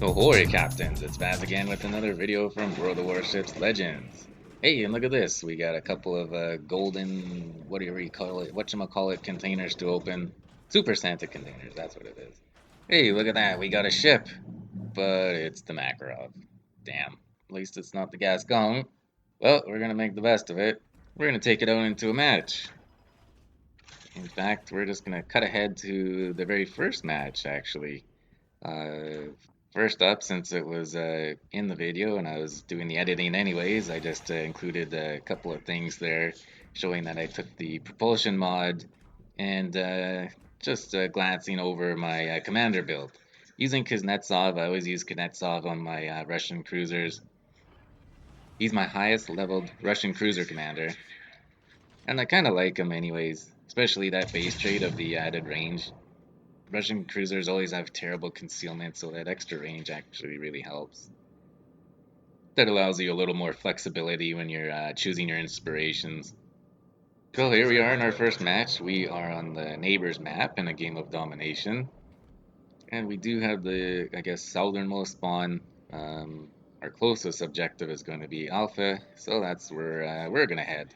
Ahoy, Captains! It's Baz again with another video from World of Warships Legends. Hey, and look at this. We got a couple of golden, what do you call it? Whatchamacallit containers to open. Super Santa containers, that's what it is. Hey, look at that. We got a ship. But it's the Makarov. Damn. At least it's not the Gascon. Well, we're going to make the best of it. We're going to take it out into a match. In fact, we're just going to cut ahead to the very first match, actually. Uh, First up, since it was in the video and I was doing the editing anyways, I just included a couple of things there showing that I took the propulsion mod and just glancing over my commander build. Using Kuznetsov, I always use Kuznetsov on my Russian cruisers. He's my highest leveled Russian cruiser commander, and I kind of like him anyways, especially that base trait of the added range. Russian cruisers always have terrible concealment, so that extra range actually really helps. That allows you a little more flexibility when you're choosing your inspirations. So here we are in our first match. We are on the neighbors map in a game of domination. And we do have the, I guess, southernmost spawn. Our closest objective is going to be Alpha, so that's where we're going to head.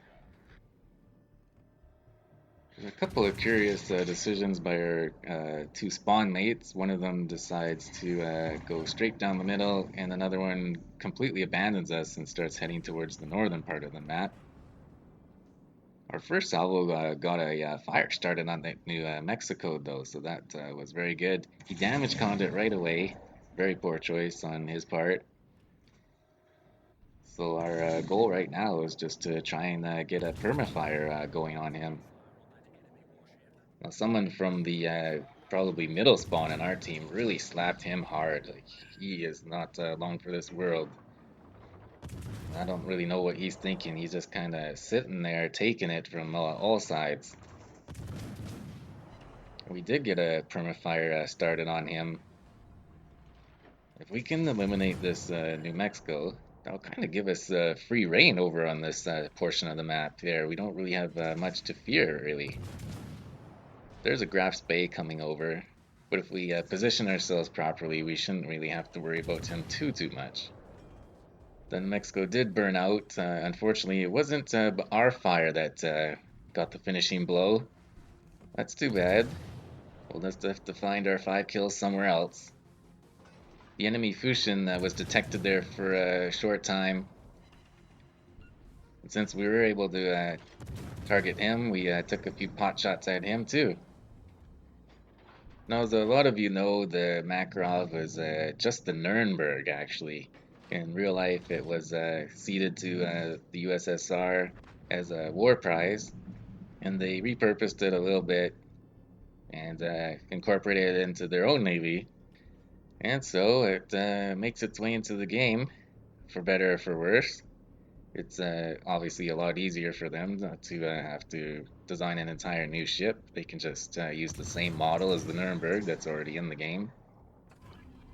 There's a couple of curious decisions by our two spawn mates. One of them decides to go straight down the middle, and another one completely abandons us and starts heading towards the northern part of the map. Our first salvo got a fire started on that new Mexico, though, so that was very good. He damage conned it right away. Very poor choice on his part. So our goal right now is just to try and get a permafire going on him. Now, someone from the probably middle spawn in our team really slapped him hard. Like, he is not long for this world. I don't really know what he's thinking. He's just kind of sitting there taking it from all sides. We did get a permafire started on him. If we can eliminate this New Mexico, that'll kind of give us free reign over on this portion of the map there. We don't really have much to fear, really. There's a Graf's Bay coming over, but if we position ourselves properly, we shouldn't really have to worry about him too much. Then Mexico did burn out. Unfortunately, it wasn't our fire that got the finishing blow. That's too bad. We'll just have to find our 5 kills somewhere else. The enemy Fushin was detected there for a short time. And since we were able to target him, we took a few pot shots at him too. Now, as a lot of you know, the Makarov was just the Nuremberg, actually. In real life, it was ceded to the USSR as a war prize, and they repurposed it a little bit and incorporated it into their own navy. And so it makes its way into the game, for better or for worse. It's obviously a lot easier for them to have to design an entire new ship. They can just use the same model as the Nuremberg that's already in the game.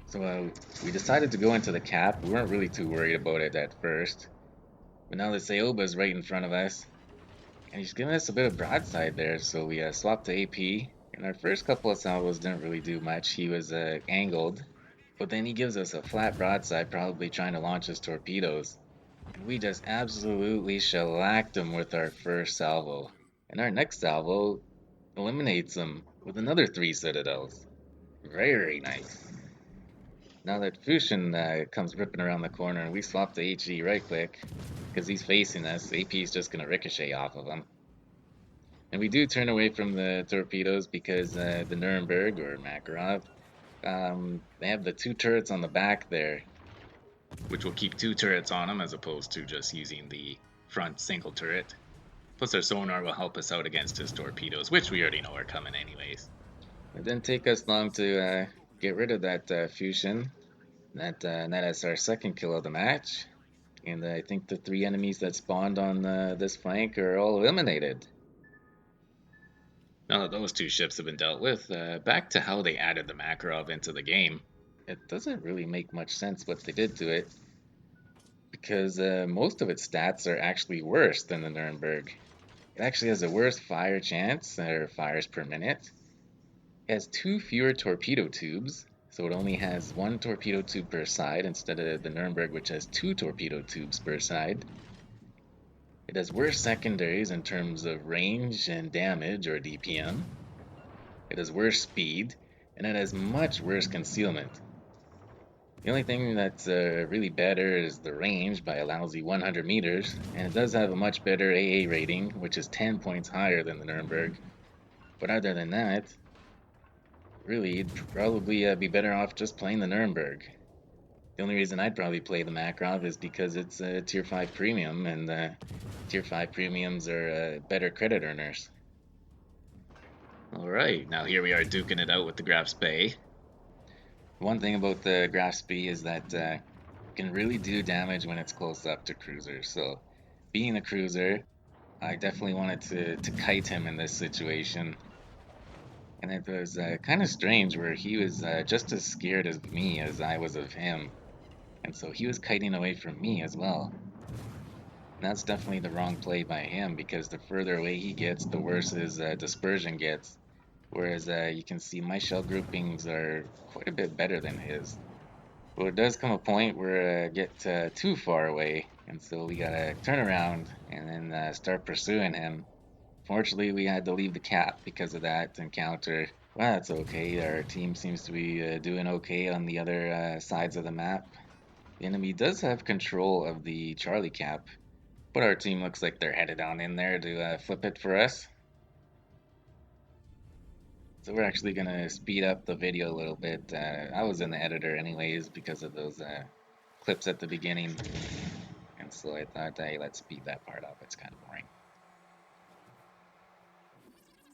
So we decided to go into the cap. We weren't really too worried about it at first. But now the Sayoba's right in front of us. And he's giving us a bit of broadside there, so we swapped to AP. And our first couple of salvos didn't really do much. He was angled. But then he gives us a flat broadside, probably trying to launch his torpedoes. And we just absolutely shellacked him with our first salvo. And our next salvo eliminates him with another 3 citadels. Very nice. Now that Fushin comes ripping around the corner and we swap to HE right quick, because he's facing us, AP is just going to ricochet off of him. And we do turn away from the torpedoes because the Nuremberg, or Makarov, they have the 2 turrets on the back there, which will keep 2 turrets on them as opposed to just using the front single turret. Plus our sonar will help us out against his torpedoes, which we already know are coming anyways. It didn't take us long to get rid of that Fusion. That is our second kill of the match. And I think the 3 enemies that spawned on this flank are all eliminated. Now that those 2 ships have been dealt with, back to how they added the Makarov into the game. It doesn't really make much sense what they did to it, because most of its stats are actually worse than the Nuremberg. It actually has a worse fire chance, or fires per minute. It has 2 fewer torpedo tubes, So it only has one torpedo tube per side instead of the Nuremberg, which has two torpedo tubes per side. It has worse secondaries in terms of range and damage, or DPM. It has worse speed, and it has much worse concealment. The only thing that's really better is the range by a lousy 100 meters, and it does have a much better AA rating, which is 10 points higher than the Nuremberg. But other than that, really, you'd probably be better off just playing the Nuremberg. The only reason I'd probably play the Makarov is because it's a Tier 5 premium, and Tier 5 premiums are better credit earners. Alright, now here we are duking it out with the Graf Spee. One thing about the Graf Spee is that it can really do damage when it's close up to cruisers. So, being a cruiser, I definitely wanted to kite him in this situation. And it was kind of strange where he was just as scared of me as I was of him. And so he was kiting away from me as well. And that's definitely the wrong play by him, because the further away he gets, the worse his dispersion gets. Whereas you can see my shell groupings are quite a bit better than his. But it does come a point where I get too far away, and so we gotta turn around and then start pursuing him. Fortunately, we had to leave the cap because of that encounter. Well, that's okay. Our team seems to be doing okay on the other sides of the map. The enemy does have control of the Charlie cap, but our team looks like they're headed on in there to flip it for us. So we're actually going to speed up the video a little bit. I was in the editor anyways because of those clips at the beginning. And so I thought, hey, let's speed that part up. It's kind of boring.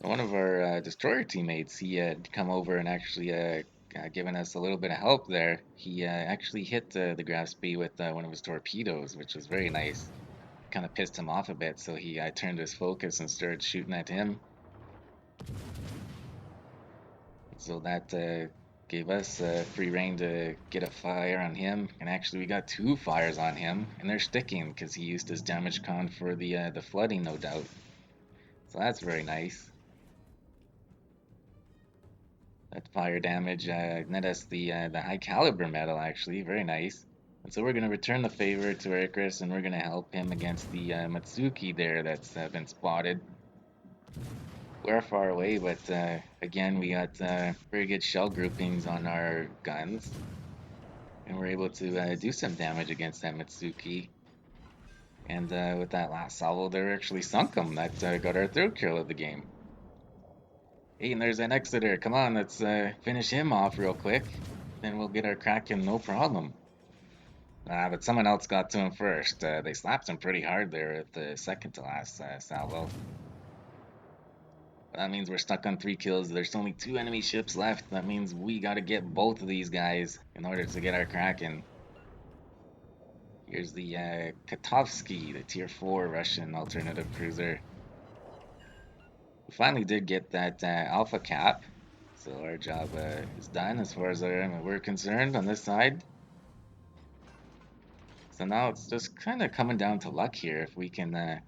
One of our destroyer teammates, he had come over and actually given us a little bit of help there. He actually hit the Graf Spee with one of his torpedoes, which was very nice. Kind of pissed him off a bit, so he turned his focus and started shooting at him. So that gave us free reign to get a fire on him, and actually we got two fires on him, and they're sticking because he used his damage con for the flooding, no doubt. So that's very nice. That fire damage net us the high caliber medal, actually, very nice. And so we're going to return the favor to Icarus, and we're going to help him against the Matsuki there that's been spotted. We're far away, but again, we got very good shell groupings on our guns, and we're able to do some damage against that Mitsuki. And with that last salvo there, actually sunk him. That got our third kill of the game. Hey, and there's an Exeter. Come on, let's finish him off real quick. Then we'll get our Kraken, no problem. But someone else got to him first. They slapped him pretty hard there at the second to last salvo. That means we're stuck on 3 kills. There's only 2 enemy ships left. That means we gotta get both of these guys in order to get our Kraken. Here's the Katovsky, the tier 4 Russian alternative cruiser. We finally did get that alpha cap, so our job is done as far as we're concerned on this side. So now it's just kind of coming down to luck here if we can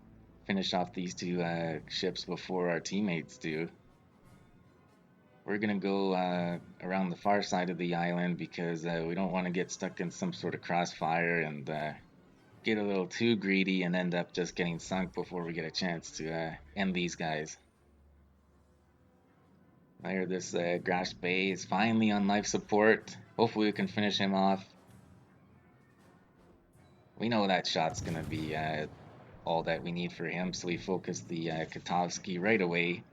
finish off these 2 ships before our teammates do. We're gonna go around the far side of the island because we don't want to get stuck in some sort of crossfire and get a little too greedy and end up just getting sunk before we get a chance to end these guys. There, this Graf Spee is finally on life support. Hopefully we can finish him off. We know that shot's gonna be all that we need for him, so we focus the Katovsky right away.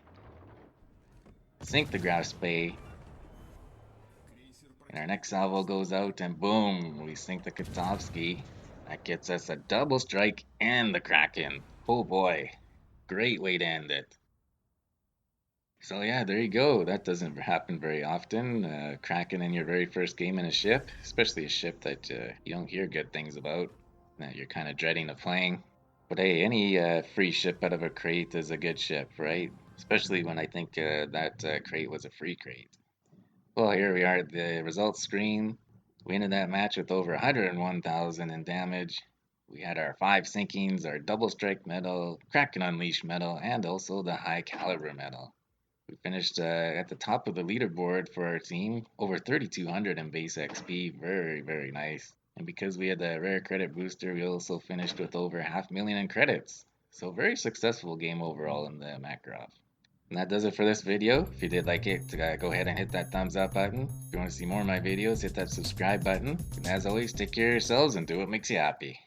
Sink the Graf Spee. And our next salvo goes out, and boom, we sink the Katovsky. That gets us a double strike and the Kraken. Oh boy, great way to end it. So yeah, there you go. That doesn't happen very often. Kraken in your very first game in a ship, especially a ship that you don't hear good things about, that you're kind of dreading of playing. But hey, any free ship out of a crate is a good ship, right? Especially when I think that crate was a free crate. Well, here we are at the results screen. We ended that match with over 101,000 in damage. We had our 5 sinkings, our double strike medal, Kraken Unleashed medal, and also the high caliber medal. We finished at the top of the leaderboard for our team, over 3,200 in base XP. Very, very nice. And because we had the rare credit booster, we also finished with over 500,000 in credits. So very successful game overall in the Makarov. And that does it for this video. If you did like it, go ahead and hit that thumbs up button. If you want to see more of my videos, hit that subscribe button. And as always, take care of yourselves and do what makes you happy.